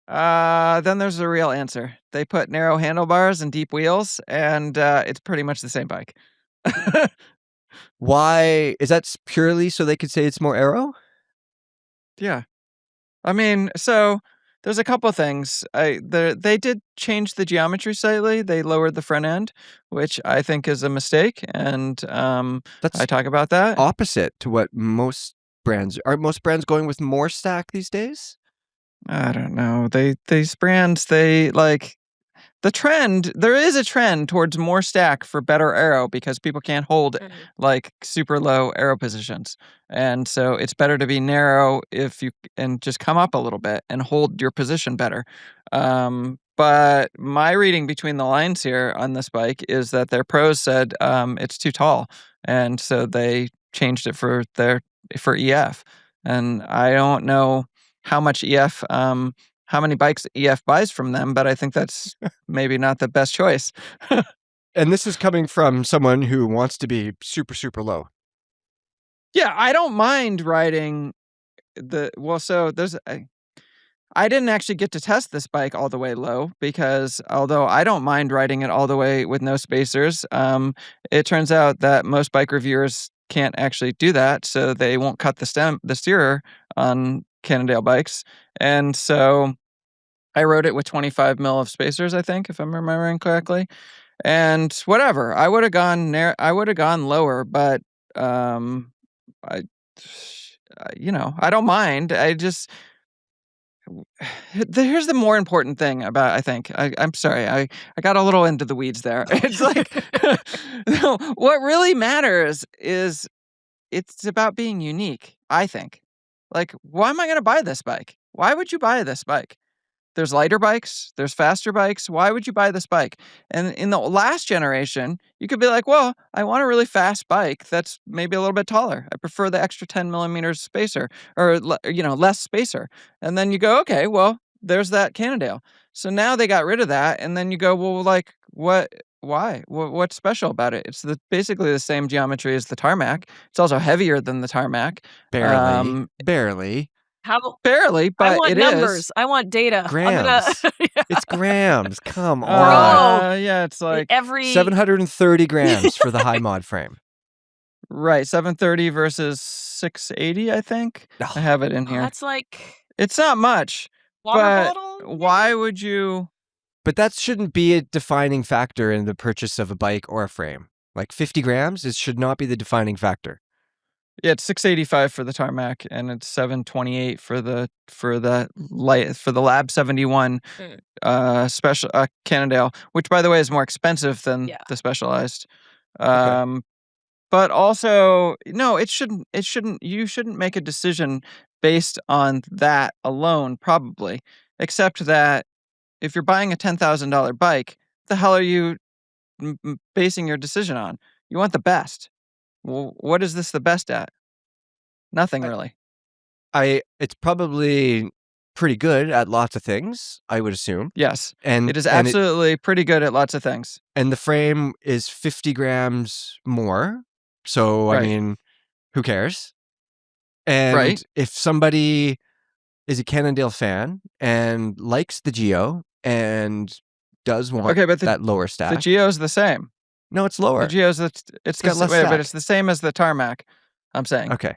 [SPEAKER 2] Then there's the real answer. They put narrow handlebars and deep wheels, and it's pretty much the same bike.
[SPEAKER 1] Why? Is that purely so they could say it's more aero?
[SPEAKER 2] Yeah. I mean, so there's a couple of things. They did change the geometry slightly. They lowered the front end, which I think is a mistake, and
[SPEAKER 1] That's
[SPEAKER 2] I talk about that.
[SPEAKER 1] Opposite to what most brands are. Most brands going with more stack these days?
[SPEAKER 2] I don't know. These brands, they like the trend. There is a trend towards more stack for better aero, because people can't hold like super low aero positions, and so it's better to be narrow and just come up a little bit and hold your position better. But my reading between the lines here on this bike is that their pros said it's too tall, and so they changed it for EF. And I don't know how much EF, how many bikes EF buys from them, but I think that's maybe not the best choice.
[SPEAKER 1] And this is coming from someone who wants to be super, super low.
[SPEAKER 2] Yeah, I don't mind riding I didn't actually get to test this bike all the way low, because although I don't mind riding it all the way with no spacers, it turns out that most bike reviewers can't actually do that, so they won't cut the steerer on Cannondale bikes. And so I rode it with 25 mil of spacers, I think, if I'm remembering correctly. And whatever, I would have gone lower, but I don't mind. Here's the more important thing about, I think, I'm sorry, I got a little into the weeds there. It's like, no, what really matters is it's about being unique, I think. Like, why am I going to buy this bike? Why would you buy this bike? There's lighter bikes, there's faster bikes. Why would you buy this bike? And in the last generation, you could be like, well, I want a really fast bike that's maybe a little bit taller. I prefer the extra 10 millimeters spacer, or less spacer. And then you go, okay, well, there's that Cannondale. So now they got rid of that, and then you go, well, like, what? Why? What's special about it? It's basically the same geometry as the tarmac. It's also heavier than the tarmac.
[SPEAKER 1] Barely.
[SPEAKER 2] Barely, but
[SPEAKER 3] I want
[SPEAKER 2] it
[SPEAKER 3] numbers.
[SPEAKER 2] is.
[SPEAKER 3] I want data.
[SPEAKER 1] Grams. It's grams. Come on.
[SPEAKER 2] Yeah, it's like
[SPEAKER 3] every
[SPEAKER 1] 730 grams for the high mod frame.
[SPEAKER 2] Right, 730 versus 680, I think. I have it in here.
[SPEAKER 3] That's like
[SPEAKER 2] It's not much,
[SPEAKER 3] water
[SPEAKER 2] but
[SPEAKER 3] bottle.
[SPEAKER 2] why would you?
[SPEAKER 1] But that shouldn't be a defining factor in the purchase of a bike or a frame. Like 50 grams, it should not be the defining factor.
[SPEAKER 2] Yeah, it's 685 for the tarmac, and it's 728 for the Lab 71 special Cannondale, which by the way is more expensive than the Specialized. But also, no, it shouldn't. You shouldn't make a decision based on that alone, probably. Except that if you're buying a $10,000 bike, the hell are you basing your decision on? You want the best. Well, what is this the best at? Nothing really.
[SPEAKER 1] It's probably pretty good at lots of things, I would assume.
[SPEAKER 2] Yes,
[SPEAKER 1] and
[SPEAKER 2] it is absolutely pretty good at lots of things.
[SPEAKER 1] And the frame is 50 grams more. So, I mean, who cares? And if somebody is a Cannondale fan and likes the Geo and does want that lower stack.
[SPEAKER 2] The Geo's the same.
[SPEAKER 1] No, it's lower.
[SPEAKER 2] The Geo's it's got less stack. But it's the same as the tarmac, I'm saying.
[SPEAKER 1] Okay.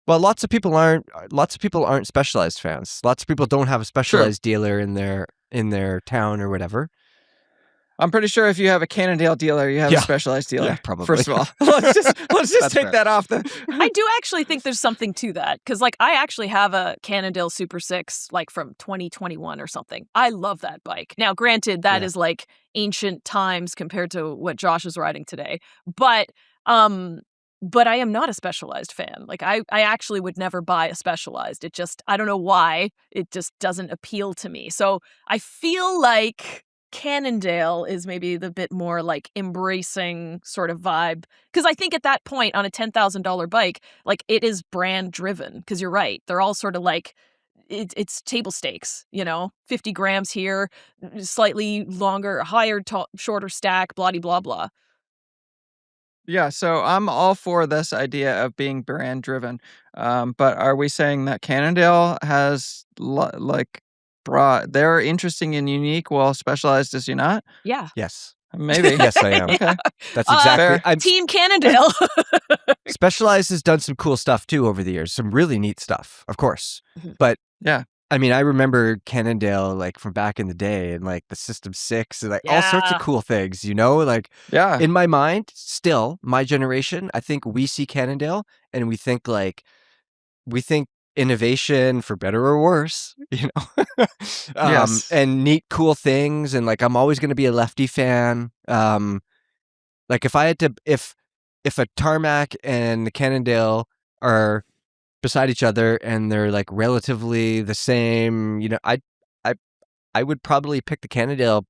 [SPEAKER 1] Well, lots of people aren't Specialized fans. Lots of people don't have a Specialized dealer in their town or whatever.
[SPEAKER 2] I'm pretty sure if you have a Cannondale dealer, you have a Specialized dealer.
[SPEAKER 1] Yeah, probably.
[SPEAKER 2] First of all, let's just take that off the.
[SPEAKER 3] I do actually think there's something to that because, like, I actually have a Cannondale SuperSix, like from 2021 or something. I love that bike. Now, granted, that is like ancient times compared to what Josh is riding today, but I am not a Specialized fan. Like, I actually would never buy a Specialized. It just, I don't know why, it just doesn't appeal to me. So I feel like Cannondale is maybe the bit more like embracing sort of vibe. Because I think at that point on a $10,000 bike, like it is brand driven. Because you're right. They're all sort of like, it's table stakes, 50 grams here, slightly longer, higher, shorter stack, blah, blah, blah.
[SPEAKER 2] Yeah, so I'm all for this idea of being brand driven. But are we saying that Cannondale has they're interesting and unique while Specialized is not?
[SPEAKER 3] Yeah.
[SPEAKER 1] Yes.
[SPEAKER 2] Maybe.
[SPEAKER 1] Yes, I am.
[SPEAKER 3] Yeah.
[SPEAKER 1] That's exactly.
[SPEAKER 3] Team Cannondale.
[SPEAKER 1] Specialized has done some cool stuff too over the years. Some really neat stuff, of course. But
[SPEAKER 2] yeah.
[SPEAKER 1] I mean, I remember Cannondale like from back in the day and like the System 6 and like all sorts of cool things, like in my mind, still my generation, I think we see Cannondale and we think innovation for better or worse, and neat, cool things. And like, I'm always going to be a Lefty fan. Like if I had to, if a tarmac and the Cannondale are beside each other and they're like relatively the same, I would probably pick the Cannondale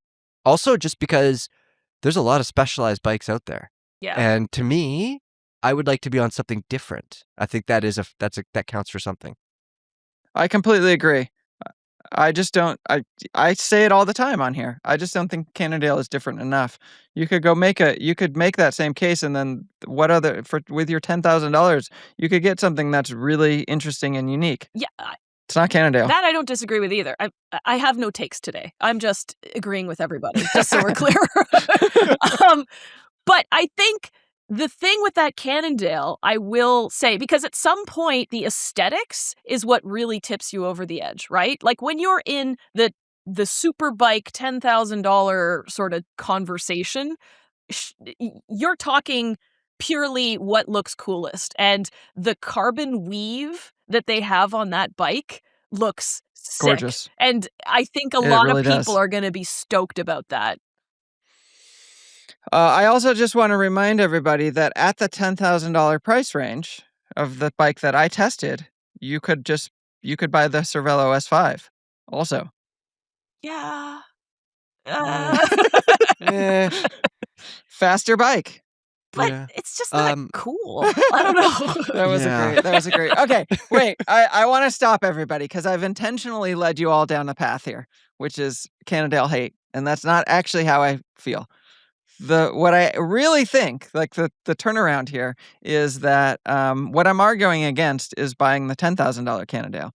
[SPEAKER 1] also just because there's a lot of Specialized bikes out there.
[SPEAKER 3] Yeah.
[SPEAKER 1] And to me, I would like to be on something different. I think that counts for something.
[SPEAKER 2] I completely agree. I just don't. I say it all the time on here. I just don't think Cannondale is different enough. You could you could make that same case, and then with your $10,000, you could get something that's really interesting and unique.
[SPEAKER 3] Yeah,
[SPEAKER 2] it's not Cannondale.
[SPEAKER 3] That I don't disagree with either. I have no takes today. I'm just agreeing with everybody, just so we're clear. But I think the thing with that Cannondale, I will say, because at some point the aesthetics is what really tips you over the edge, right? Like when you're in the super bike $10,000 sort of conversation, you're talking purely what looks coolest. And the carbon weave that they have on that bike looks sick.
[SPEAKER 2] Gorgeous.
[SPEAKER 3] And I think a lot of people are going to be stoked about that.
[SPEAKER 2] I also just want to remind everybody that at the $10,000 price range of the bike that I tested, you could buy the Cervélo S5 also.
[SPEAKER 3] Yeah.
[SPEAKER 2] Faster bike.
[SPEAKER 3] But it's just not cool. I don't know.
[SPEAKER 2] That was a great. Okay, wait. I want to stop everybody because I've intentionally led you all down the path here, which is Cannondale hate, and that's not actually how I feel. What I really think, like the turnaround here, is that what I'm arguing against is buying the $10,000 Cannondale.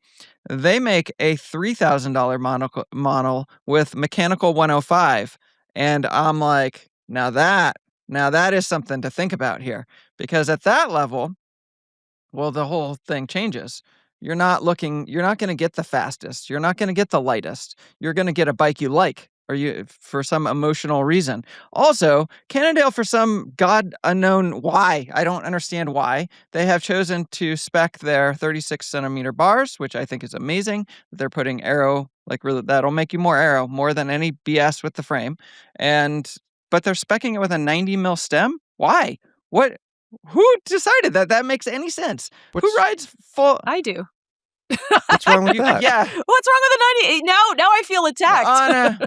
[SPEAKER 2] They make a $3,000 model with mechanical 105, and I'm like, now that is something to think about here, because at that level, well, the whole thing changes. You're not going to get the fastest. You're not going to get the lightest. You're going to get a bike you like, or you for some emotional reason. Also, Cannondale, for some god unknown why, I don't understand why, they have chosen to spec their 36 centimeter bars, which I think is amazing. They're putting aero, like really, that'll make you more aero, more than any BS with the frame. But they're speccing it with a 90 mil stem. Why? What? Who decided that? That makes any sense? Who rides full?
[SPEAKER 3] I do.
[SPEAKER 1] What's wrong with that?
[SPEAKER 2] Yeah.
[SPEAKER 3] What's wrong with the 98? Now I feel attacked.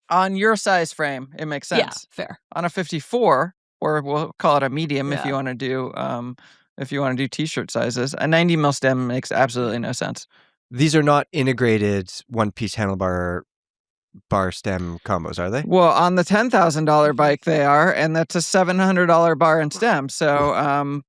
[SPEAKER 2] On your size frame, it makes sense.
[SPEAKER 3] Yeah, fair.
[SPEAKER 2] On a 54, or we'll call it a medium if you want to do t-shirt sizes, a 90 mil stem makes absolutely no sense.
[SPEAKER 1] These are not integrated one-piece handlebar bar stem combos, are they?
[SPEAKER 2] Well, on the $10,000 bike they are, and that's a $700 bar and stem. So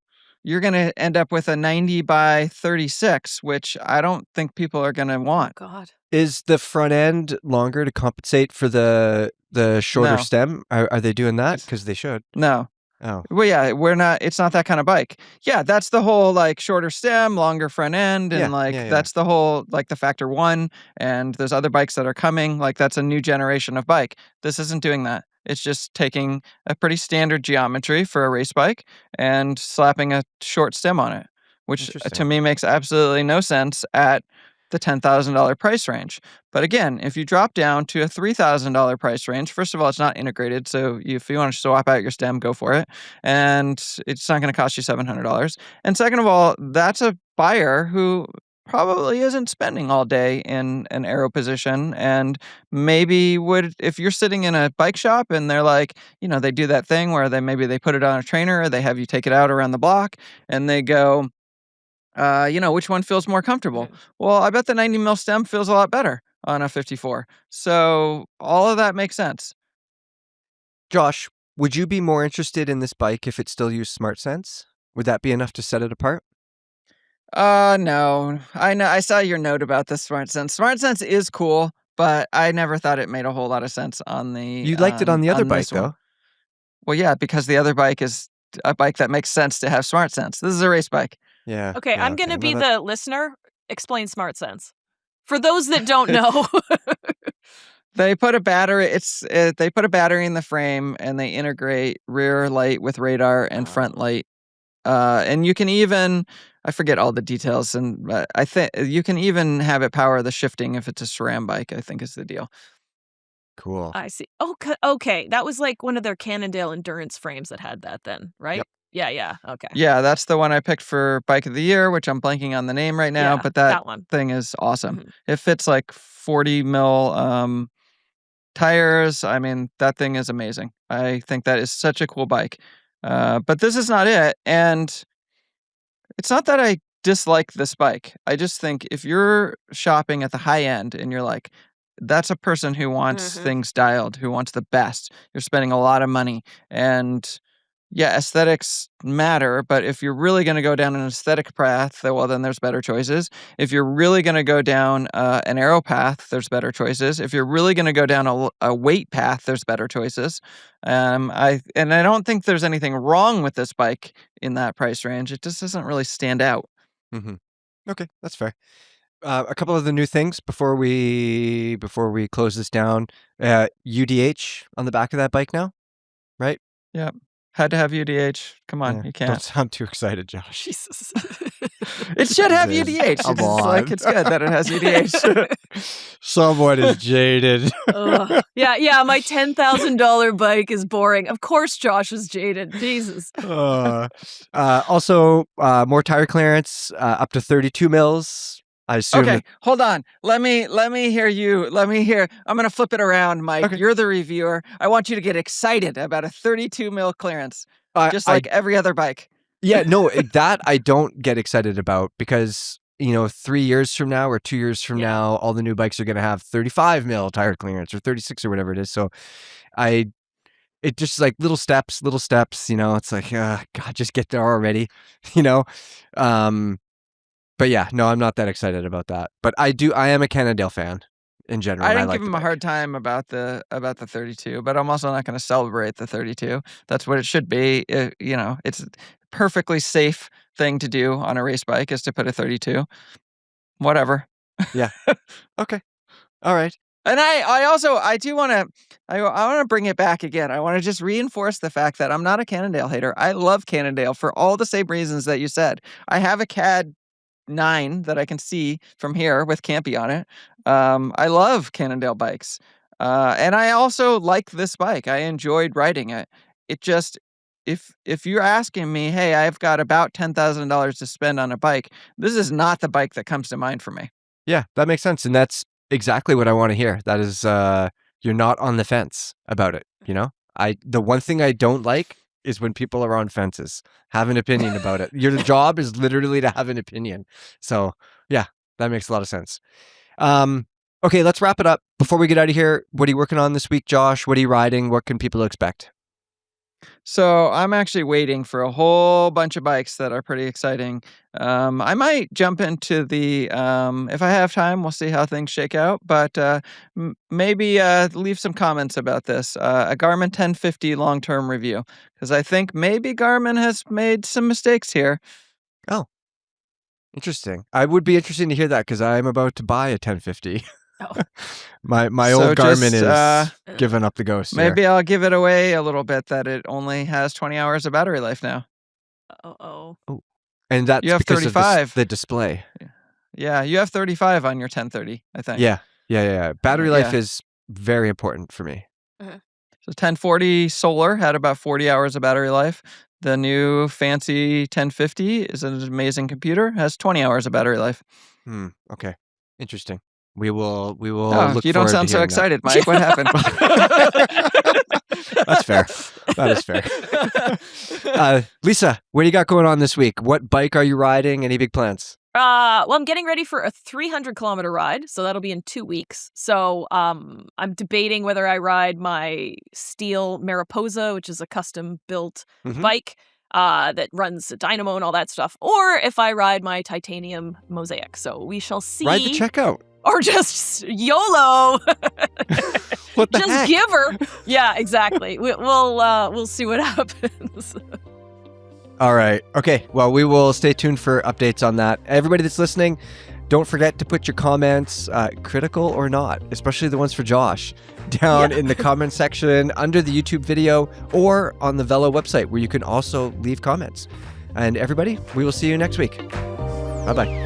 [SPEAKER 2] you're going to end up with a 90 by 36, which I don't think people are going to want.
[SPEAKER 3] Oh, God.
[SPEAKER 1] Is the front end longer to compensate for the shorter stem? Are they doing that? Because they should.
[SPEAKER 2] No.
[SPEAKER 1] Oh.
[SPEAKER 2] Well, yeah, it's not that kind of bike. Yeah, that's the whole like shorter stem, longer front end, and that's the whole like the Factor 1, and there's other bikes that are coming. Like that's a new generation of bike. This isn't doing that. It's just taking a pretty standard geometry for a race bike and slapping a short stem on it, which to me makes absolutely no sense at the $10,000 price range. But again, if you drop down to a $3,000 price range, first of all, it's not integrated. So if you want to swap out your stem, go for it. And it's not going to cost you $700. And second of all, that's a buyer who probably isn't spending all day in an aero position, and maybe would, if you're sitting in a bike shop and they're like, they do that thing where they put it on a trainer, or they have you take it out around the block and they go, which one feels more comfortable?
[SPEAKER 3] Right.
[SPEAKER 2] Well, I bet the 90 mil stem feels a lot better on a 54. So all of that makes sense.
[SPEAKER 1] Josh, would you be more interested in this bike if it still used SmartSense? Would that be enough to set it apart?
[SPEAKER 2] No. I know. I saw your note about the SmartSense. SmartSense is cool, but I never thought it made a whole lot of sense on the.
[SPEAKER 1] You liked it on the other bike, though.
[SPEAKER 2] Well, yeah, because the other bike is a bike that makes sense to have SmartSense. This is a race bike.
[SPEAKER 1] Yeah.
[SPEAKER 3] Okay, I'm going to be the listener. Explain SmartSense. For those that don't know.
[SPEAKER 2] They put a battery. They put a battery in the frame, and they integrate rear light with radar and front light. And you can even, I forget all the details, and I think you can even have it power the shifting if it's a SRAM bike, I think is the deal.
[SPEAKER 1] Cool.
[SPEAKER 3] I see. Okay. That was like one of their Cannondale endurance frames that had that then, right?
[SPEAKER 1] Yep.
[SPEAKER 3] Yeah. Okay.
[SPEAKER 2] Yeah, that's the one I picked for Bike of the Year, which I'm blanking on the name right now, but that
[SPEAKER 3] one.
[SPEAKER 2] thing is awesome.
[SPEAKER 3] Mm-hmm.
[SPEAKER 2] It fits like 40 mil tires. I mean, that thing is amazing. I think that is such a cool bike. But this is not it. And it's not that I dislike this bike. I just think if you're shopping at the high end and you're like, that's a person who wants things dialed, who wants the best. You're spending a lot of money. And yeah, aesthetics matter, but if you're really going to go down an aesthetic path, well, then there's better choices. If you're really going to go down an aero path, there's better choices. If you're really going to go down a weight path, there's better choices. I don't think there's anything wrong with this bike in that price range. It just doesn't really stand out.
[SPEAKER 1] Mm-hmm. Okay, that's fair. A couple of the new things before we close this down. UDH on the back of that bike now, right?
[SPEAKER 2] Yeah. Had to have UDH. Come on, you can't.
[SPEAKER 1] Don't sound too excited, Josh.
[SPEAKER 3] Jesus.
[SPEAKER 2] It should have UDH.
[SPEAKER 1] Come on.
[SPEAKER 2] It's good that it has UDH.
[SPEAKER 1] Someone is jaded.
[SPEAKER 3] Yeah, my $10,000 bike is boring. Of course Josh is jaded. Jesus.
[SPEAKER 1] Also, more tire clearance, up to 32 mils. I assume.
[SPEAKER 2] Okay, hold on. Let me hear you. I'm going to flip it around, Mike. Okay. You're the reviewer. I want you to get excited about a 32 mil clearance, just like every other bike.
[SPEAKER 1] Yeah, no, that I don't get excited about because, 3 years from now or 2 years from now, all the new bikes are going to have 35 mil tire clearance or 36 or whatever it is. So it just like little steps, it's like, God, just get there already, But yeah, no, I'm not that excited about that. But I am a Cannondale fan. in general.
[SPEAKER 2] I
[SPEAKER 1] and
[SPEAKER 2] didn't
[SPEAKER 1] like
[SPEAKER 2] give
[SPEAKER 1] the
[SPEAKER 2] him a
[SPEAKER 1] bike.
[SPEAKER 2] hard time about the 32, but I'm also not going to celebrate the 32. That's what it should be. It's a perfectly safe thing to do on a race bike is to put a 32. Whatever.
[SPEAKER 1] Yeah. Okay. All right.
[SPEAKER 2] And I do want to I want to bring it back again. I want to just reinforce the fact that I'm not a Cannondale hater. I love Cannondale for all the same reasons that you said. I have a CAD 9 that I can see from here with Campy on it. I love Cannondale bikes. And I also like this bike. I enjoyed riding it. It just if you're asking me, hey, I've got about $10,000 to spend on a bike, this is not the bike that comes to mind for me.
[SPEAKER 1] Yeah, that makes sense. And that's exactly what I want to hear. That is, you're not on the fence about it. The one thing I don't like is when people are on fences, have an opinion about it. Your job is literally to have an opinion. So yeah, that makes a lot of sense. Okay, let's wrap it up. Before we get out of here, what are you working on this week, Josh? What are you riding? What can people expect?
[SPEAKER 2] So I'm actually waiting for a whole bunch of bikes that are pretty exciting. I might jump into the if I have time. We'll see how things shake out. But maybe leave some comments about this. A Garmin 1050 long-term review, because I think maybe Garmin has made some mistakes here.
[SPEAKER 1] Oh, interesting. I would be interested to hear that because I'm about to buy a 1050.
[SPEAKER 3] Oh.
[SPEAKER 1] My
[SPEAKER 2] So
[SPEAKER 1] old Garmin
[SPEAKER 2] just,
[SPEAKER 1] is giving up the ghost. here.
[SPEAKER 2] Maybe I'll give it away a little bit that it only has 20 hours of battery life now.
[SPEAKER 3] Oh.
[SPEAKER 1] And that's
[SPEAKER 2] You have
[SPEAKER 1] because
[SPEAKER 2] 35.
[SPEAKER 1] of the display.
[SPEAKER 2] Yeah, you have 35 on your 1030, I think.
[SPEAKER 1] Yeah. Battery life
[SPEAKER 2] Yeah.
[SPEAKER 1] is very important for me.
[SPEAKER 2] So 1040 solar had about 40 hours of battery life. The new fancy 1050 is an amazing computer, has 20 hours of battery life.
[SPEAKER 1] Okay. Interesting. We will
[SPEAKER 2] Oh,
[SPEAKER 1] look
[SPEAKER 2] you don't
[SPEAKER 1] forward
[SPEAKER 2] sound
[SPEAKER 1] to
[SPEAKER 2] so
[SPEAKER 1] hearing
[SPEAKER 2] excited, Mike. What happened?
[SPEAKER 1] that. That's fair. That is fair. Lisa, what do you got going on this week? What bike are you riding? Any big plans?
[SPEAKER 3] Well, I'm getting ready for a 300-kilometer ride, so that'll be in 2 weeks. So I'm debating whether I ride my steel Mariposa, which is a custom-built bike that runs a dynamo and all that stuff, or if I ride my titanium Mosaic. So we shall see.
[SPEAKER 1] Ride the checkout.
[SPEAKER 3] Or just YOLO.
[SPEAKER 1] What the
[SPEAKER 3] just
[SPEAKER 1] heck?
[SPEAKER 3] give her. Yeah, exactly. We'll see what happens.
[SPEAKER 1] All right. Okay. Well, we will stay tuned for updates on that. Everybody that's listening, don't forget to put your comments, critical or not, especially the ones for Josh, down in the comment section under the YouTube video or on the Velo website where you can also leave comments. And everybody, we will see you next week. Bye-bye.